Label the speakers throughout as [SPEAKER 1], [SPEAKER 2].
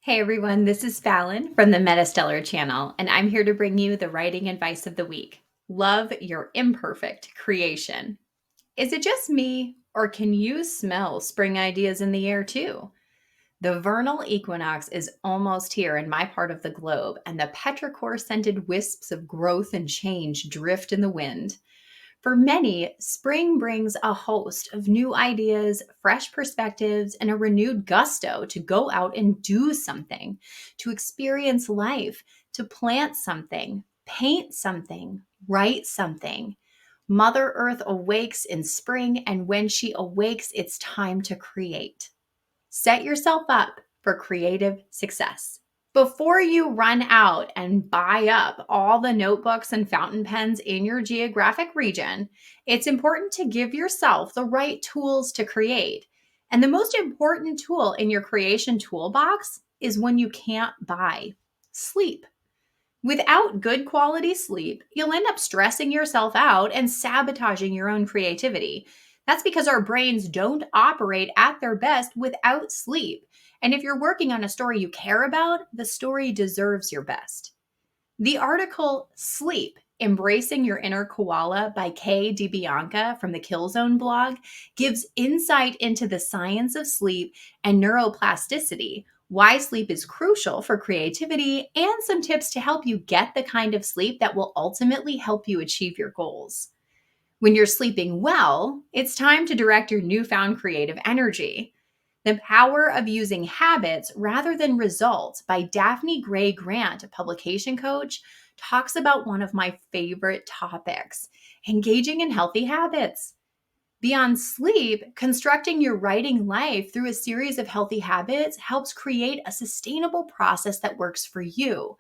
[SPEAKER 1] Hey everyone, this is Fallon from the MetaStellar channel, and I'm here to bring you the writing advice of the week. Love your imperfect creation. Is it just me, or can you smell spring ideas in the air too? The vernal equinox is almost here in my part of the globe, and the petrichor scented wisps of growth and change drift in the wind. For many, spring brings a host of new ideas, fresh perspectives, and a renewed gusto to go out and do something, to experience life, to plant something, paint something, write something. Mother Earth awakes in spring, and when she awakes, it's time to create. Set yourself up for creative success. Before you run out and buy up all the notebooks and fountain pens in your geographic region, it's important to give yourself the right tools to create. And the most important tool in your creation toolbox is one you can't buy: sleep. Without good quality sleep, you'll end up stressing yourself out and sabotaging your own creativity. That's because our brains don't operate at their best without sleep. And if you're working on a story you care about, the story deserves your best. The article Sleep: Embracing Your Inner Koala by Kay DiBianca from the Killzone blog gives insight into the science of sleep and neuroplasticity, why sleep is crucial for creativity, and some tips to help you get the kind of sleep that will ultimately help you achieve your goals. When you're sleeping well, it's time to direct your newfound creative energy. The Power of Using Habits Rather Than Results by Daphne Gray Grant, a publication coach, talks about one of my favorite topics: engaging in healthy habits. Beyond sleep, constructing your writing life through a series of healthy habits helps create a sustainable process that works for you.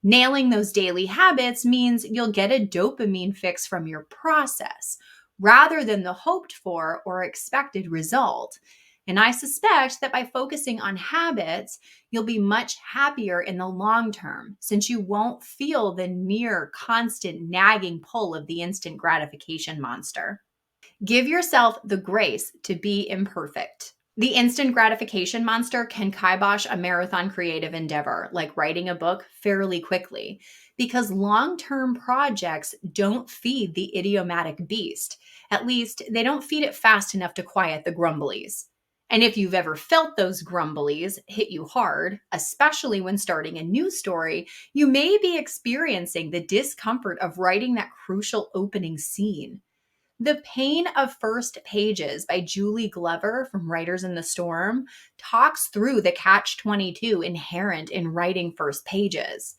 [SPEAKER 1] Nailing those daily habits means you'll get a dopamine fix from your process rather than the hoped for or expected result. And I suspect that by focusing on habits, you'll be much happier in the long term, since you won't feel the near constant nagging pull of the instant gratification monster. Give yourself the grace to be imperfect. The instant gratification monster can kibosh a marathon creative endeavor, like writing a book, fairly quickly, because long term projects don't feed the idiomatic beast. At least, they don't feed it fast enough to quiet the grumblies. And if you've ever felt those grumblies hit you hard, especially when starting a new story, you may be experiencing the discomfort of writing that crucial opening scene. The Pain of First Pages by Julie Glover from Writers in the Storm talks through the catch 22 inherent in writing first pages.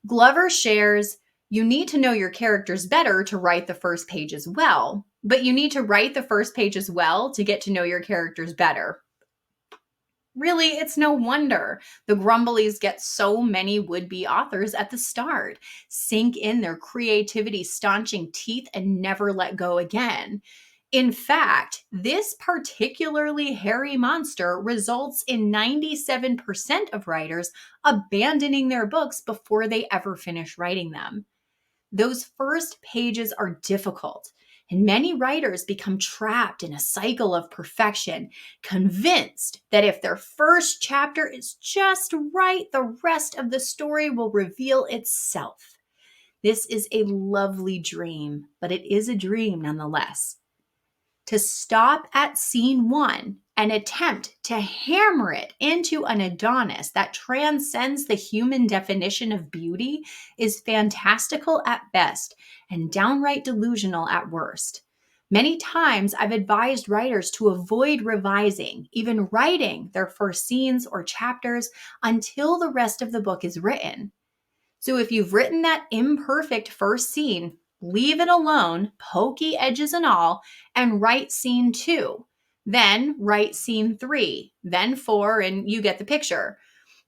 [SPEAKER 1] Glover shares, you need to know your characters better to write the first pages well, but you need to write the first pages well to get to know your characters better. Really, it's no wonder the Grumblies get so many would-be authors at the start. Sink in their creativity staunching teeth and never let go again. In fact, this particularly hairy monster results in 97% of writers abandoning their books before they ever finish writing them. Those first pages are difficult, and many writers become trapped in a cycle of perfection, convinced that if their first chapter is just right, the rest of the story will reveal itself. This is a lovely dream, but it is a dream nonetheless. To stop at scene one and attempt to hammer it into an Adonis that transcends the human definition of beauty is fantastical at best and downright delusional at worst. Many times I've advised writers to avoid revising, even writing their first scenes or chapters until the rest of the book is written. So if you've written that imperfect first scene, leave it alone, pokey edges and all, and write scene two. Then write scene three, then four, and you get the picture.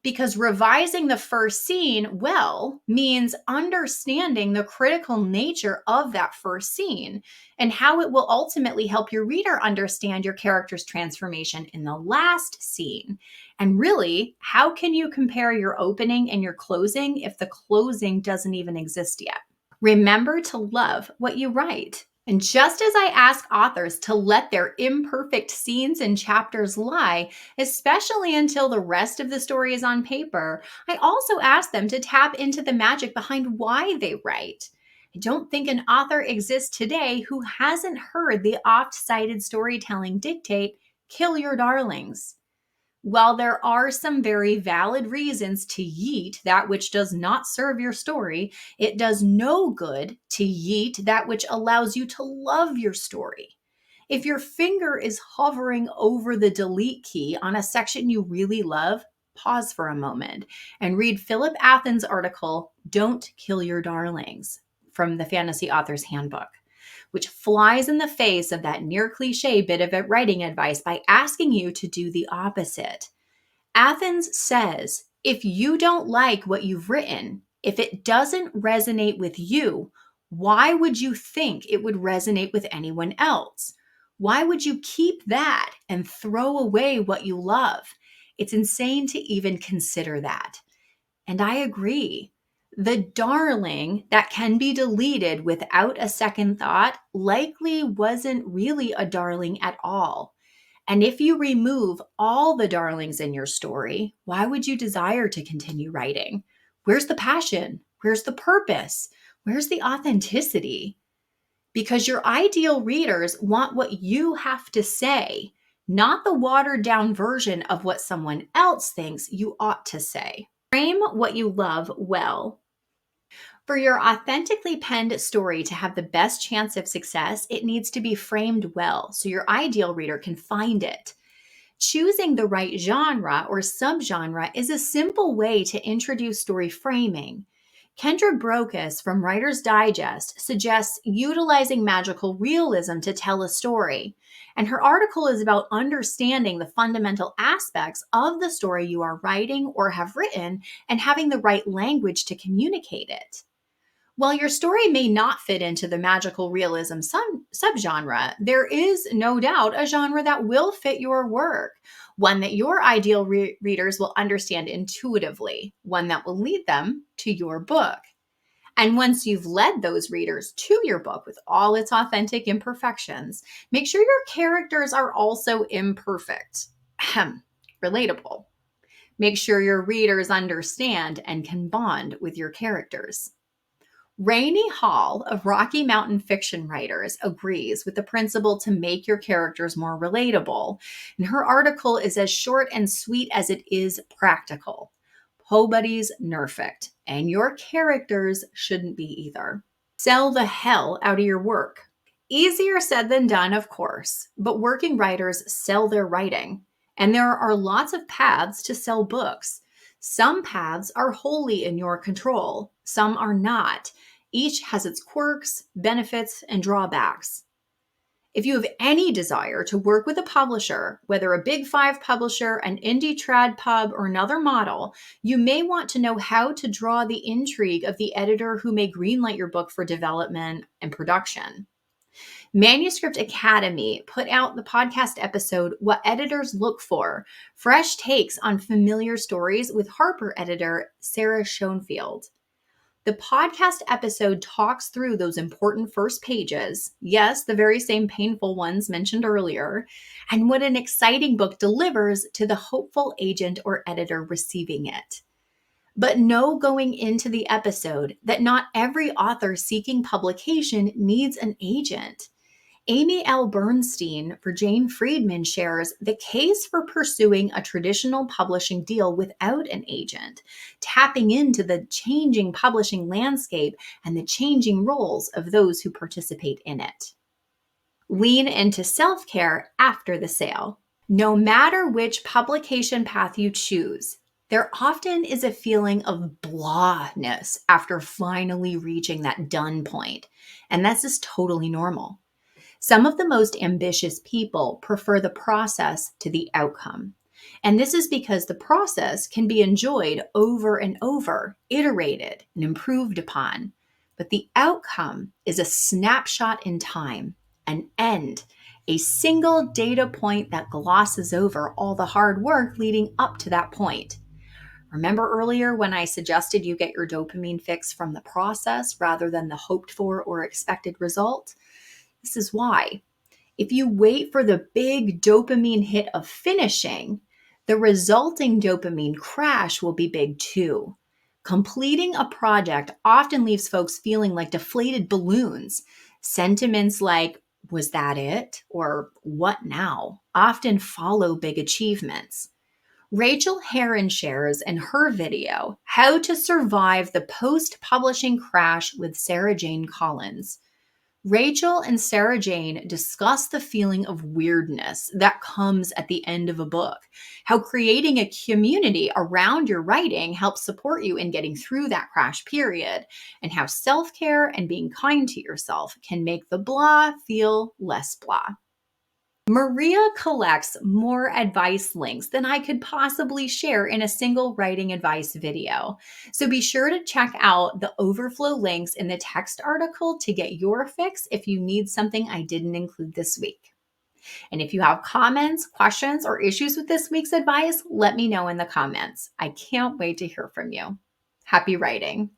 [SPEAKER 1] Because revising the first scene well means understanding the critical nature of that first scene and how it will ultimately help your reader understand your character's transformation in the last scene. And really, how can you compare your opening and your closing if the closing doesn't even exist yet? Remember to love what you write. And just as I ask authors to let their imperfect scenes and chapters lie, especially until the rest of the story is on paper, I also ask them to tap into the magic behind why they write. I don't think an author exists today who hasn't heard the oft cited storytelling dictate, kill your darlings. While there are some very valid reasons to yeet that which does not serve your story, it does no good to yeet that which allows you to love your story. If your finger is hovering over the delete key on a section you really love, pause for a moment and read Philip Athens' article, Don't Kill Your Darlings, from the Fantasy Author's Handbook, which flies in the face of that near cliche bit of writing advice by asking you to do the opposite. Athens says, if you don't like what you've written, if it doesn't resonate with you, why would you think it would resonate with anyone else? Why would you keep that and throw away what you love? It's insane to even consider that. And I agree. The darling that can be deleted without a second thought likely wasn't really a darling at all. And if you remove all the darlings in your story, why would you desire to continue writing? Where's the passion? Where's the purpose? Where's the authenticity? Because your ideal readers want what you have to say, not the watered down version of what someone else thinks you ought to say. Frame what you love well. For your authentically penned story to have the best chance of success, it needs to be framed well so your ideal reader can find it. Choosing the right genre or subgenre is a simple way to introduce story framing. Kendra Brokus from Writer's Digest suggests utilizing magical realism to tell a story. And her article is about understanding the fundamental aspects of the story you are writing or have written and having the right language to communicate it. While your story may not fit into the magical realism subgenre, there is no doubt a genre that will fit your work, one that your ideal readers will understand intuitively, one that will lead them to your book. And once you've led those readers to your book with all its authentic imperfections, make sure your characters are also imperfect. Relatable. Make sure your readers understand and can bond with your characters. Rainey Hall of Rocky Mountain Fiction Writers agrees with the principle to make your characters more relatable, and her article is as short and sweet as it is practical. Nobody's perfect, and your characters shouldn't be either. Sell the hell out of your work. Easier said than done, of course, but working writers sell their writing, and there are lots of paths to sell books. Some paths are wholly in your control, some are not. Each has its quirks, benefits, and drawbacks. If you have any desire to work with a publisher, whether a Big Five publisher, an indie trad pub, or another model, you may want to know how to draw the intrigue of the editor who may greenlight your book for development and production. Manuscript Academy put out the podcast episode, What Editors Look For, fresh takes on familiar stories with Harper editor Sarah Schoenfield. The podcast episode talks through those important first pages, yes, the very same painful ones mentioned earlier, and what an exciting book delivers to the hopeful agent or editor receiving it. But know going into the episode that not every author seeking publication needs an agent. Amy L. Bernstein for Jane Friedman shares the case for pursuing a traditional publishing deal without an agent, tapping into the changing publishing landscape and the changing roles of those who participate in it. Lean into self-care after the sale. No matter which publication path you choose, there often is a feeling of blahness after finally reaching that done point, and that's just totally normal. Some of the most ambitious people prefer the process to the outcome. And this is because the process can be enjoyed over and over, iterated and improved upon. But the outcome is a snapshot in time, an end, a single data point that glosses over all the hard work leading up to that point. Remember earlier when I suggested you get your dopamine fix from the process rather than the hoped for or expected result? This is why. If you wait for the big dopamine hit of finishing, the resulting dopamine crash will be big too. Completing a project often leaves folks feeling like deflated balloons. Sentiments like, was that it? Or what now? Often follow big achievements. Rachel Herron shares in her video, How to Survive the Post Publishing Crash with Sarah Jane Collins. Rachel and Sarah Jane discuss the feeling of weirdness that comes at the end of a book, how creating a community around your writing helps support you in getting through that crash period, and how self care and being kind to yourself can make the blah feel less blah. Maria collects more advice links than I could possibly share in a single writing advice video. So be sure to check out the overflow links in the text article to get your fix if you need something I didn't include this week. And if you have comments, questions, or issues with this week's advice, let me know in the comments. I can't wait to hear from you. Happy writing.